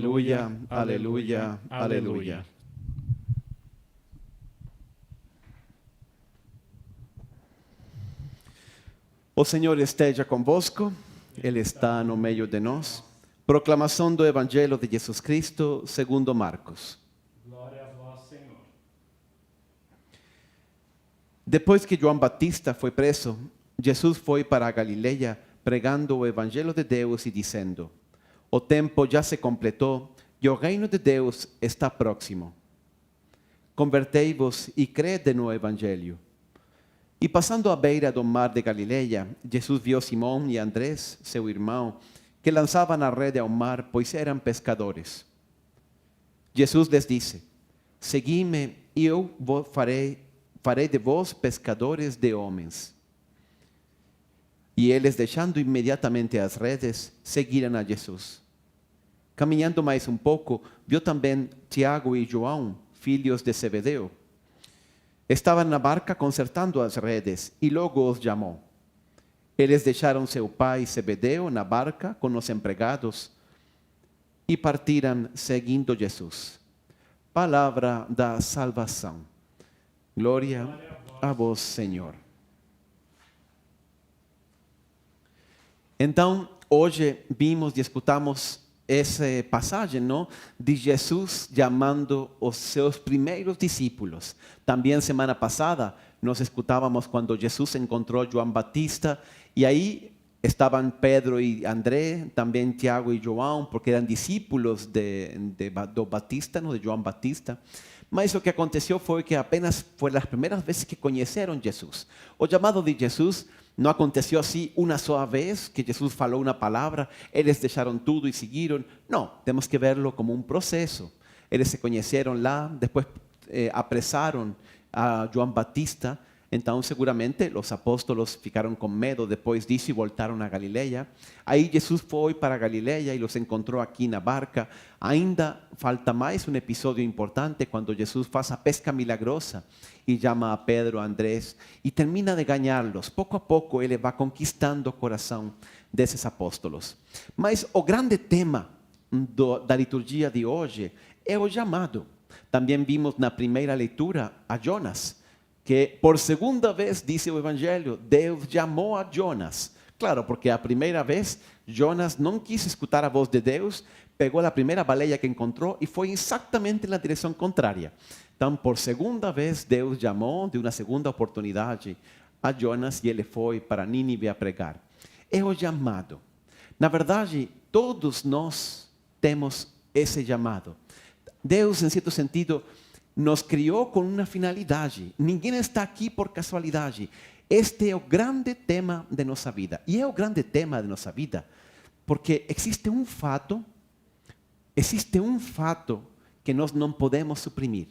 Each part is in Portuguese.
Aleluia, aleluia, aleluia. O Senhor esteja convosco, Ele está no meio de nós. Proclamação do Evangelho de Jesus Cristo, segundo Marcos. Glória a vós, Senhor. Depois que João Batista foi preso, Jesus foi para a Galileia pregando o Evangelho de Deus e dizendo: o tempo já se completou e o reino de Deus está próximo. Convertei-vos e crede no Evangelho. E passando à beira do mar de Galileia, Jesus viu Simão e Andrés, seu irmão, que lançavam a rede ao mar, pois eram pescadores. Jesus lhes disse: segui-me e eu farei de vós pescadores de homens. E eles, deixando imediatamente as redes, seguiram a Jesus. Caminhando mais um pouco, viu também Tiago e João, filhos de Zebedeu. Estavam na barca consertando as redes e logo os chamou. Eles deixaram seu pai Zebedeu na barca com os empregados e partiram seguindo Jesus. Palavra da salvação. Glória a vós, Senhor. Então, hoje vimos e escutamos essa passagem, não? De Jesus chamando os seus primeiros discípulos. Também semana passada nós escutávamos quando Jesus encontrou João Batista e aí estavam Pedro e André, também Tiago e João, porque eram discípulos do Batista, não? De João Batista. Mas o que aconteceu foi que apenas foram as primeiras vezes que conheceram Jesus. O chamado de Jesus não aconteceu assim uma só vez, que Jesus falou uma palavra, eles deixaram tudo e seguiram. Não, temos que verlo como um processo. Eles se conheceram lá, depois apressaram a João Batista. Então, seguramente, os apóstolos ficaram com medo depois disso e voltaram a Galileia. Aí Jesus foi para a Galileia e os encontrou aqui na barca. Ainda falta mais um episódio importante, quando Jesus faz a pesca milagrosa e chama a Pedro, a Andrés, e termina de ganhá-los. Pouco a pouco, ele vai conquistando o coração desses apóstolos. Mas o grande tema da liturgia de hoje é o chamado. Também vimos na primeira leitura a Jonas, que por segunda vez, dice o Evangelho, Deus chamou a Jonas. Claro, porque a primeira vez, Jonas não quis escutar a voz de Deus, pegou a primeira baleia que encontrou e foi exatamente na direção contrária. Então, por segunda vez, Deus chamou, de uma segunda oportunidade, a Jonas e ele foi para Nínive a pregar. É o chamado. Na verdade, todos nós temos esse chamado. Deus, em certo sentido, nos criou com uma finalidade. Ninguém está aqui por casualidade. Este é o grande tema de nossa vida. E é o grande tema de nossa vida porque existe um fato que nós não podemos suprimir.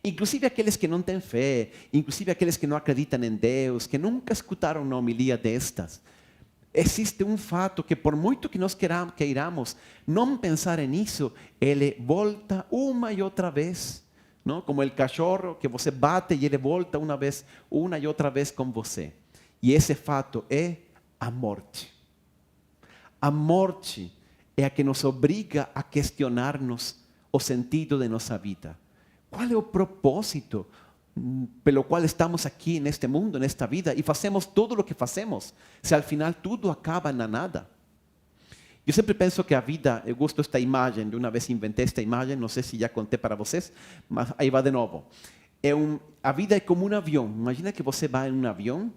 Inclusive aqueles que não têm fé, inclusive aqueles que não acreditam em Deus, que nunca escutaram uma homilia destas. Existe um fato que por muito que nós queiramos não pensar nisso, ele volta uma e outra vez. Não? Como o cachorro que você bate e ele volta uma e outra vez com você. E esse fato é a morte. A morte é a que nos obriga a questionar-nos o sentido de nossa vida. Qual é o propósito pelo qual estamos aqui neste mundo, nesta vida, e fazemos tudo o que fazemos, se al final tudo acaba na nada? Eu sempre penso que a vida, eu gosto desta imagem, de uma vez inventei esta imagem, não sei se já contei para vocês, mas aí vai de novo. A vida é como um avião. Imagina que você vai em um avião,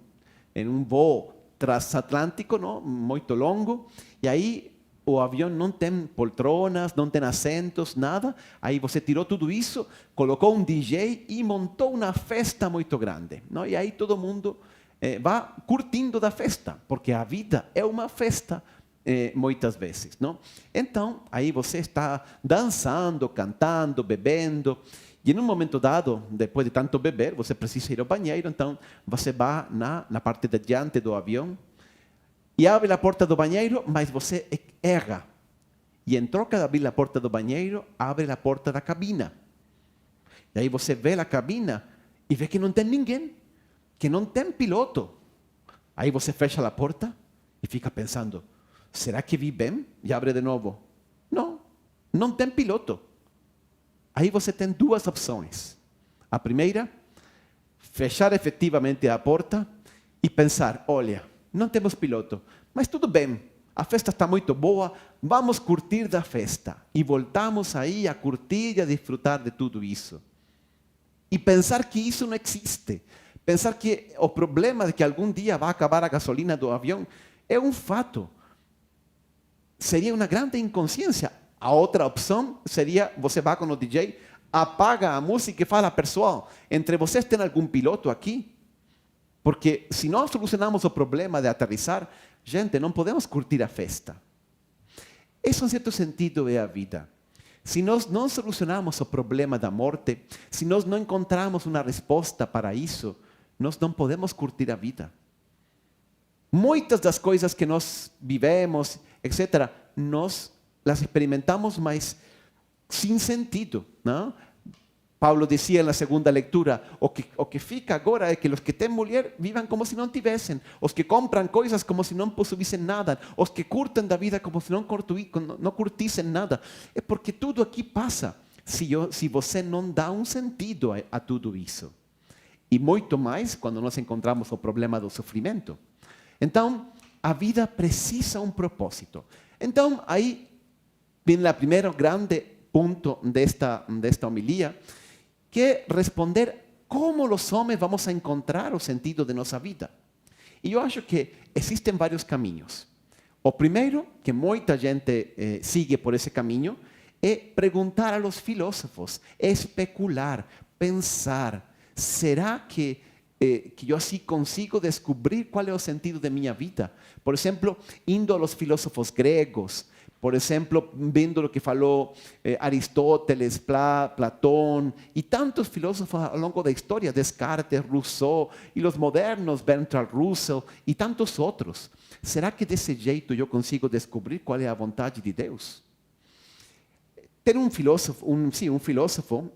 em um voo transatlântico, não? Muito longo, e aí o avião não tem poltronas, não tem assentos, nada. Aí você tirou tudo isso, colocou um DJ e montou uma festa muito grande. Não? E aí todo mundo vai curtindo da festa, porque a vida é uma festa. Muitas vezes, não? Então, aí você está dançando, cantando, bebendo, e em um momento dado, depois de tanto beber, você precisa ir ao banheiro, então você vai na parte de diante do avião e abre a porta do banheiro, mas você erra. E em troca de abrir a porta do banheiro, abre a porta da cabina. E aí você vê a cabina e vê que não tem ninguém, que não tem piloto. Aí você fecha a porta e fica pensando: será que vi bem? E abre de novo. Não, não tem piloto. Aí você tem duas opções. A primeira, fechar efetivamente a porta e pensar, olha, não temos piloto, mas tudo bem, a festa está muito boa, vamos curtir da festa. E voltamos aí a curtir e a desfrutar de tudo isso. E pensar que isso não existe. Pensar que o problema de que algum dia vai acabar a gasolina do avião é um fato. Seria uma grande inconsciência. A outra opção seria, você vai com o DJ, apaga a música e fala, pessoal, entre vocês tem algum piloto aqui? Porque se nós solucionamos o problema de aterrissar, gente, não podemos curtir a festa. Isso, em certo sentido, é a vida. Se nós não solucionamos o problema da morte, se nós não encontramos uma resposta para isso, nós não podemos curtir a vida. Muitas das coisas que nós vivemos, etc., nós las experimentamos, mas sem sentido, não? Paulo dizia na segunda leitura, o que fica agora é que os que têm mulher vivam como se não tivessem, os que compram coisas como se não possuíssem nada, os que curtem da vida como se não curtissem nada. É porque tudo aqui passa, se você não dá um sentido a tudo isso. E muito mais quando nós encontramos o problema do sofrimento. Então, a vida precisa um propósito. Então, aí vem o primeiro grande ponto desta homilia, que é responder como os homens vamos a encontrar o sentido de nossa vida. E eu acho que existem vários caminhos. O primeiro, que muita gente sigue por esse caminho, é perguntar a los filósofos, especular, pensar. Será que eu assim consigo descobrir qual é o sentido de minha vida? Por exemplo, indo a los filósofos gregos, por exemplo, vendo o que falou Aristóteles, Platón e tantos filósofos ao longo da história, Descartes, Rousseau e os modernos, Bertrand Russell e tantos outros. Será que desse jeito eu consigo descobrir qual é a vontade de Deus? Tem um filósofo,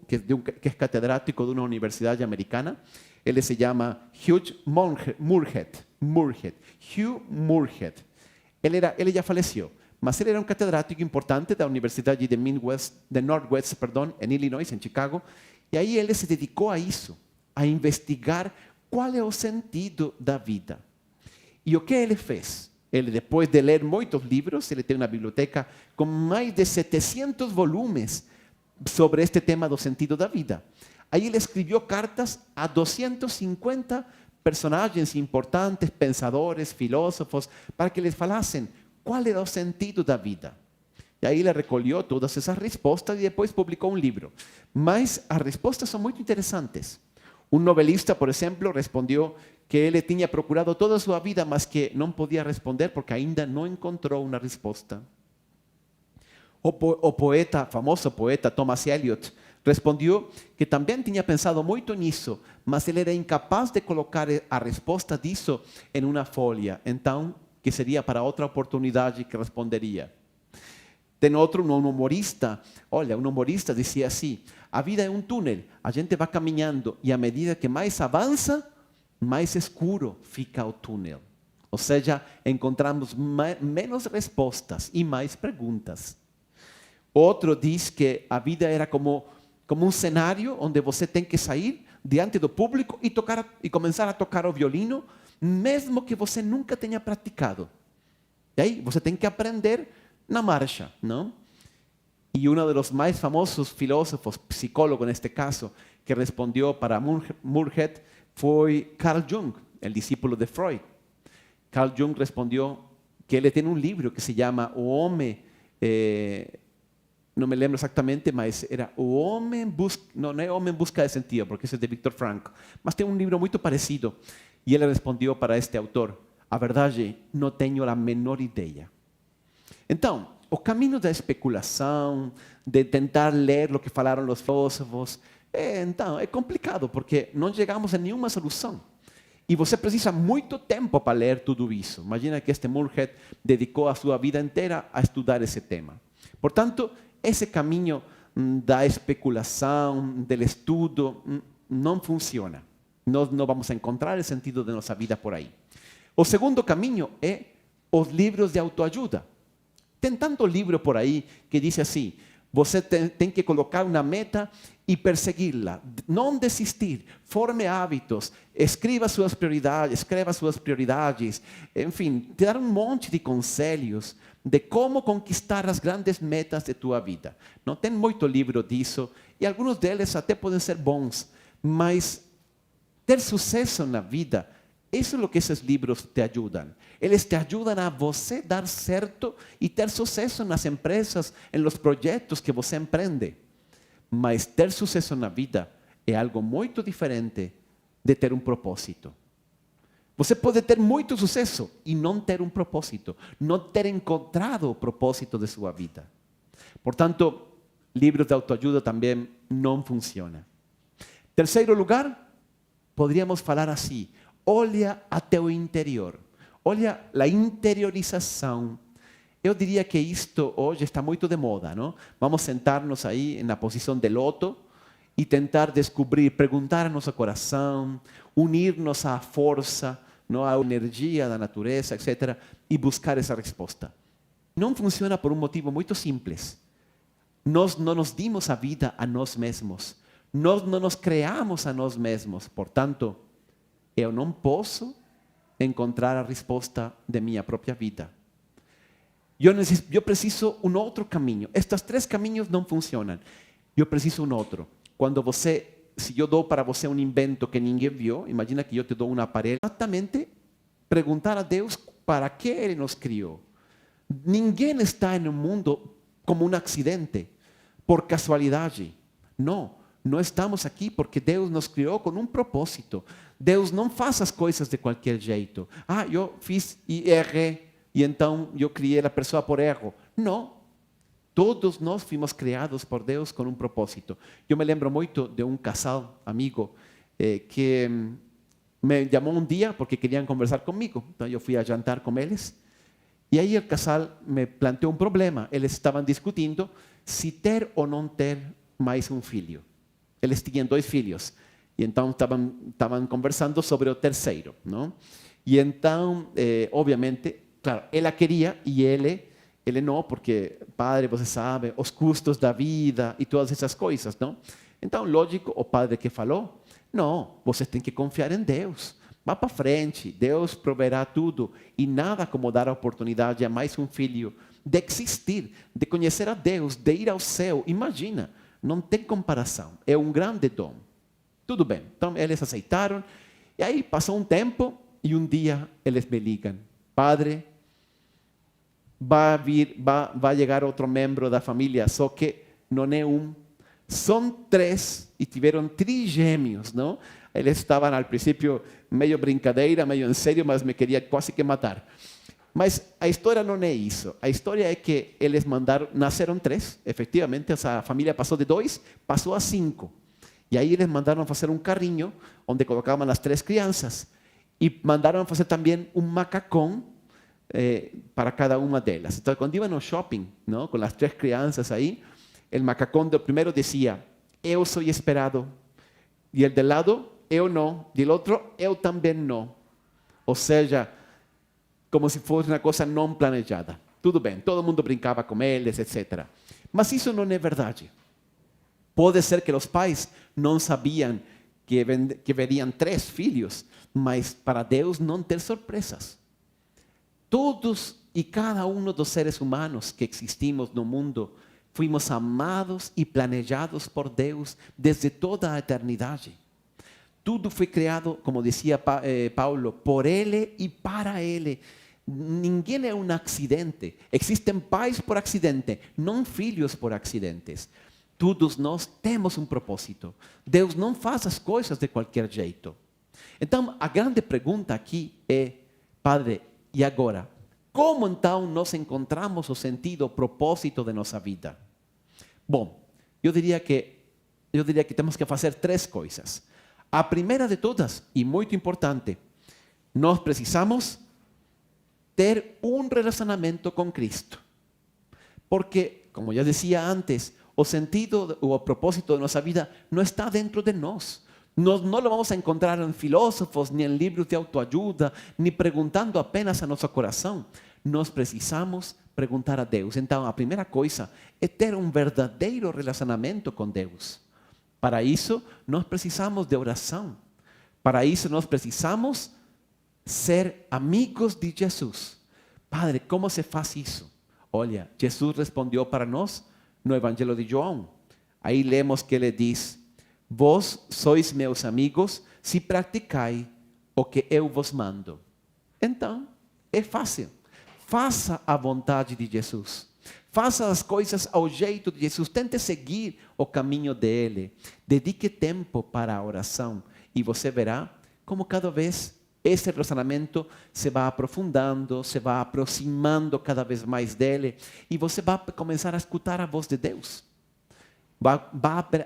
que é catedrático de uma universidade americana, ele se chama Hugh Moorhead. Hugh Moorhead. Ele já faleceu. Mas ele era um catedrático importante da Universidade de Northwest, em Illinois, em Chicago. E aí ele se dedicou a isso, a investigar qual é o sentido da vida. E o que ele fez? Ele, depois de ler muitos livros, ele tem uma biblioteca com mais de 700 volumes sobre este tema do sentido da vida. Aí ele escreveu cartas a 250 personagens importantes, pensadores, filósofos, para que eles falassem qual era o sentido da vida. E aí ele recolheu todas essas respostas e depois publicou um livro. Mas as respostas são muito interessantes. Um novelista, por exemplo, respondeu que ele tinha procurado toda a sua vida, mas que não podia responder porque ainda não encontrou uma resposta. O famoso poeta Thomas Eliot, respondeu que também tinha pensado muito nisso, mas ele era incapaz de colocar a resposta disso em uma folha. Então, que seria para outra oportunidade que responderia. Tem outro, um humorista. Olha, um humorista dizia assim, a vida é um túnel, a gente vai caminhando e à medida que mais avança, mais escuro fica o túnel. Ou seja, encontramos menos respostas e mais perguntas. Outro diz que a vida era como um cenário onde você tem que sair diante do público e começar a tocar o violino, mesmo que você nunca tenha praticado. E aí você tem que aprender na marcha, não? E um dos mais famosos filósofos, psicólogo neste caso, que respondeu para Moorhead foi Carl Jung, o discípulo de Freud. Carl Jung respondeu que ele tem um livro que se chama O Homem, não me lembro exatamente, mas era O Homem em Busca, não é Homem em Busca de Sentido, porque esse é de Viktor Frankl, mas tem um livro muito parecido. E ele respondeu para este autor, a verdade, não tenho a menor ideia. Então, o caminho da especulação, de tentar ler o que falaram os filósofos, então, é complicado, porque não chegamos a nenhuma solução. E você precisa muito tempo para ler tudo isso. Imagina que este Moorhead dedicou a sua vida inteira a estudar esse tema. Portanto, esse caminho da especulação, do estudo, não funciona. Nós não vamos encontrar o sentido de nossa vida por aí. O segundo caminho é os livros de autoajuda. Tem tanto livro por aí que diz assim, Você tem que colocar uma meta e perseguirla. Não desistir. Forme hábitos. Escreva suas prioridades. Enfim, te dar um monte de conselhos de como conquistar as grandes metas de tua vida. Não tem muito livro disso e alguns deles até podem ser bons, mas ter sucesso na vida, isso é o que esses livros te ajudam. Eles te ajudam a você dar certo e ter sucesso nas empresas, em los projetos que você empreende. Mas ter sucesso na vida é algo muito diferente de ter um propósito. Você pode ter muito sucesso e não ter um propósito, não ter encontrado o propósito de sua vida. Portanto, livros de autoajuda também não funcionam. Terceiro lugar, poderíamos falar assim: olha até o interior. Olha a interiorização. Eu diria que isto hoje está muito de moda, não? Vamos sentar-nos aí na posição de loto e tentar descobrir, perguntar a nosso coração, unir-nos à força, não, à energia da natureza, etc., e buscar essa resposta. Não funciona por um motivo muito simples. Nós não nos dimos a vida a nós mesmos. Nós não nos criamos a nós mesmos. Portanto, eu não posso encontrar a resposta de minha própria vida. Eu preciso um outro caminho. Estes três caminhos não funcionam. Eu preciso um outro. Se eu dou para você um invento que ninguém viu, imagina que eu te dou um aparelho, exatamente perguntar a Deus para que Ele nos criou. Ninguém está no mundo como um acidente, por casualidade. Não estamos aqui porque Deus nos criou com um propósito. Deus não faz as coisas de qualquer jeito. Eu fiz e errei, e então eu criei a pessoa por erro. Não. Todos nós fomos criados por Deus com um propósito. Eu me lembro muito de um casal amigo que me chamou um dia porque queriam conversar comigo. Então eu fui a jantar com eles. E aí o casal me planteou um problema. Eles estavam discutindo se ter ou não ter mais um filho. Eles tinham 2 filhos. E então estavam conversando sobre o terceiro, não? E então, obviamente, claro, ela queria e ele não, porque, padre, você sabe, os custos da vida e todas essas coisas, não? Então, lógico, o padre que falou, não, você tem que confiar em Deus. Vá para frente, Deus proverá tudo. E nada como dar a oportunidade a mais um filho de existir, de conhecer a Deus, de ir ao céu. Imagina, não tem comparação, é um grande dom. Tudo bem, então eles aceitaram. E aí passou um tempo e um dia eles me ligam: padre, vai chegar outro membro da família, só que não é um, são 3 e tiveram trigêmeos, não? Eles estavam ao princípio meio brincadeira, meio em sério, mas me queria quase que matar. Mas a história não é isso. A história é que eles nasceram 3, efetivamente, essa família passou de 2, passou a 5. E aí eles mandaram fazer um carrinho onde colocavam as 3 crianças e mandaram fazer também um macacão para cada uma delas. Então, quando iam no shopping, não, com as 3 crianças aí, o macacão do primeiro dizia: eu sou esperado. E el del lado, eu não. E o outro, eu também não. Ou seja, como se fosse uma coisa não planejada. Tudo bem, todo mundo brincava com eles, etc. Mas isso não é verdade. Pode ser que os pais não sabiam que veriam 3 filhos, mas para Deus não ter surpresas. Todos e cada um dos seres humanos que existimos no mundo fuimos amados e planejados por Deus desde toda a eternidade. Tudo foi criado, como dizia Paulo, por Ele e para Ele. Ninguém é um acidente. Existem pais por acidente, não filhos por acidentes. Todos nós temos um propósito. Deus não faz as coisas de qualquer jeito. Então, a grande pergunta aqui é: Padre, e agora? Como então nós encontramos o sentido, o propósito de nossa vida? Bom, eu diria que temos que fazer 3 coisas. A primeira de todas, e muito importante, nós precisamos ter um relacionamento com Cristo. Porque, como já dizia antes, o sentido o propósito de nossa vida não está dentro de nós. Nós não lo vamos a encontrar em filósofos, nem em livros de autoajuda, nem perguntando apenas a nosso coração. nós precisamos perguntar a Deus. Então, a primeira coisa é ter um verdadeiro relacionamento com Deus. Para isso, nós precisamos de oração. Para isso, nós precisamos ser amigos de Jesus. Padre, como se faz isso? Olha, Jesus respondeu para nós no Evangelho de João. Aí lemos que ele diz: vós sois meus amigos se praticai o que eu vos mando. Então, é fácil. Faça a vontade de Jesus. Faça as coisas ao jeito de Jesus. Tente seguir o caminho dele. Dedique tempo para a oração. E você verá como cada vez esse relacionamento se vai aprofundando, se vai aproximando cada vez mais dele. E você vai começar a escutar a voz de Deus. Vai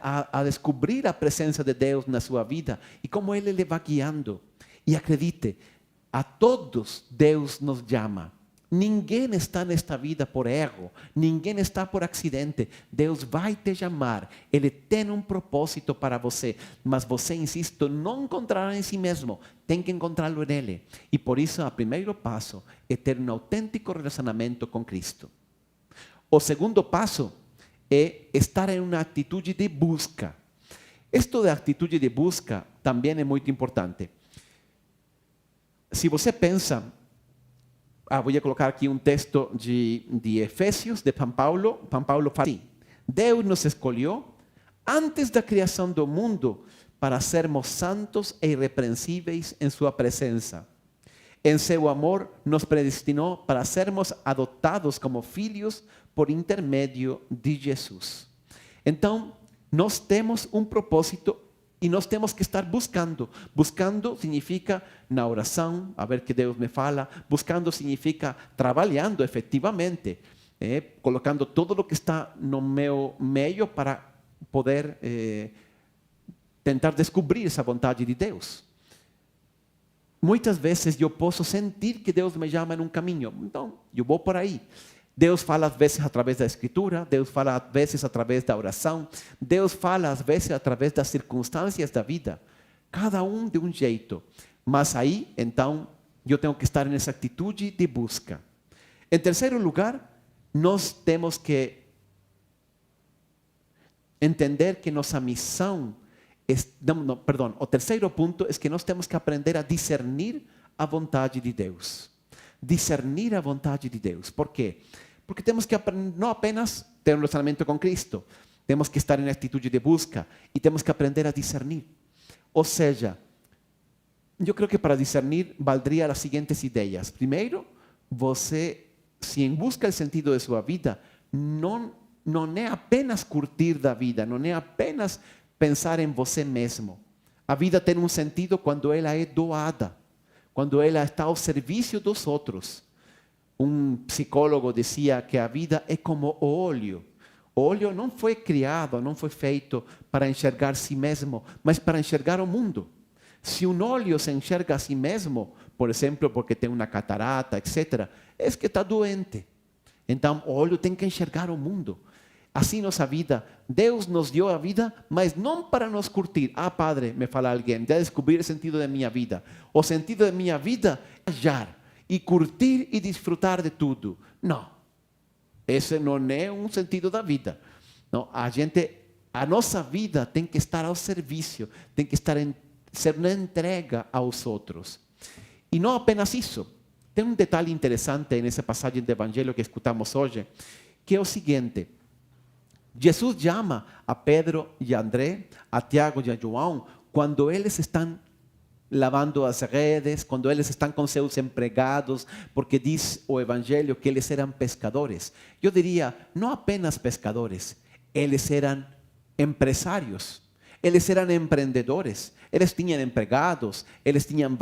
a descobrir a presença de Deus na sua vida. E como ele lhe vai guiando. E acredite, a todos Deus nos chama. Ninguém está nesta vida por erro, ninguém está por acidente. Deus vai te chamar, Ele tem um propósito para você, mas você, insisto, não encontrará em si mesmo, tem que encontrá-lo nele. E por isso, o primeiro passo é ter um autêntico relacionamento com Cristo. O segundo passo é estar em uma atitude de busca. Esto de atitude de busca também é muito importante. Se você pensa, vou colocar aqui um texto de Efésios, de Paulo. Paulo fala assim: Deus nos escolheu antes da criação do mundo para sermos santos e irrepreensíveis em sua presença. Em seu amor nos predestinou para sermos adotados como filhos por intermédio de Jesus. Então, nós temos um propósito e nós temos que estar buscando. Buscando significa na oração, a ver que Deus me fala. Buscando significa trabalhando efetivamente, colocando todo o que está no meu meio para poder tentar descobrir essa vontade de Deus. Muitas vezes eu posso sentir que Deus me chama em um caminho, então eu vou por aí. Deus fala às vezes através da escritura, Deus fala às vezes através da oração, Deus fala às vezes através das circunstâncias da vida, cada um de um jeito. Mas aí, então, eu tenho que estar nessa atitude de busca. Em terceiro lugar, nós temos que entender que nossa missão, o terceiro ponto é que nós temos que aprender a discernir a vontade de Deus. Discernir a vontade de Deus. Por quê? Porque temos que não apenas ter um relacionamento com Cristo, temos que estar em atitude de busca e temos que aprender a discernir. Ou seja, eu creio que para discernir valdria as seguintes ideias. Primeiro, você, se em busca do sentido de sua vida, não é apenas curtir da vida, não é apenas pensar em você mesmo. A vida tem um sentido quando ela é doada, quando ela está ao serviço dos outros. Um psicólogo dizia que a vida é como o óleo. O óleo não foi criado, não foi feito para enxergar si mesmo, mas para enxergar o mundo. Se um óleo se enxerga a si mesmo, por exemplo, porque tem uma catarata, etc., é que está doente. Então, o óleo tem que enxergar o mundo. Assim nossa vida, Deus nos deu a vida, mas não para nos curtir. Padre, me fala alguém, já descobri o sentido da minha vida. O sentido da minha vida é viajar e curtir e desfrutar de tudo. Não, esse não é um sentido da vida. Não, a nossa vida tem que estar ao serviço, tem que ser uma entrega aos outros. E não apenas isso. Tem um detalhe interessante nessa passagem do Evangelho que escutamos hoje, que é o seguinte: Jesus chama a Pedro e a André, a Tiago e a João, quando eles estão lavando as redes, quando eles estão com seus empregados, porque diz o Evangelho que eles eram pescadores. Eu diria, não apenas pescadores, eles eram empresários, eles eram empreendedores, eles tinham empregados, eles tinham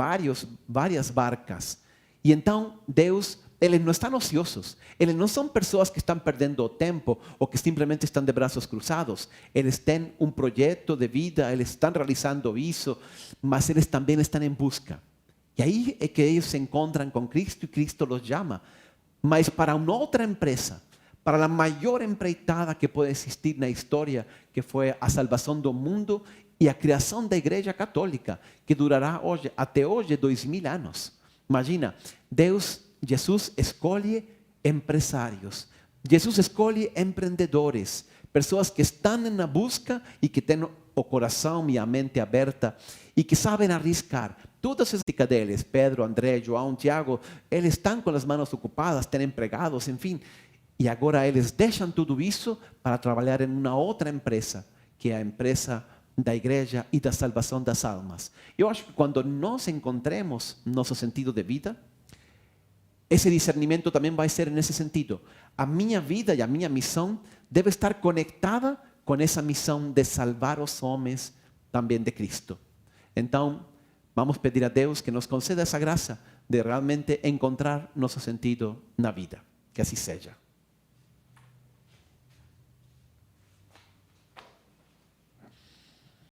várias barcas. E então Deus, eles não estão ociosos, eles não são pessoas que estão perdendo o tempo ou que simplesmente estão de braços cruzados. Eles têm um projeto de vida, eles estão realizando isso, mas eles também estão em busca. E aí é que eles se encontram com Cristo e Cristo los chama. Mas para uma outra empresa, para a maior empreitada que pode existir na história, que foi a salvação do mundo e a criação da Igreja Católica, que durará até hoje 2000 anos. Imagina, Deus Jesus escolhe empresários. Jesus escolhe empreendedores, pessoas que estão na busca e que têm o coração e a mente aberta e que sabem arriscar. Todas as deles, Pedro, André, João, Tiago, eles estão com as mãos ocupadas, têm empregados, enfim. E agora eles deixam tudo isso para trabalhar em uma outra empresa, que é a empresa da igreja e da salvação das almas. Eu acho que quando nós encontremos nosso sentido de vida, esse discernimento também vai ser nesse sentido. A minha vida e a minha missão deve estar conectada com essa missão de salvar os homens também de Cristo. Então, vamos pedir a Deus que nos conceda essa graça de realmente encontrar nosso sentido na vida. Que assim seja.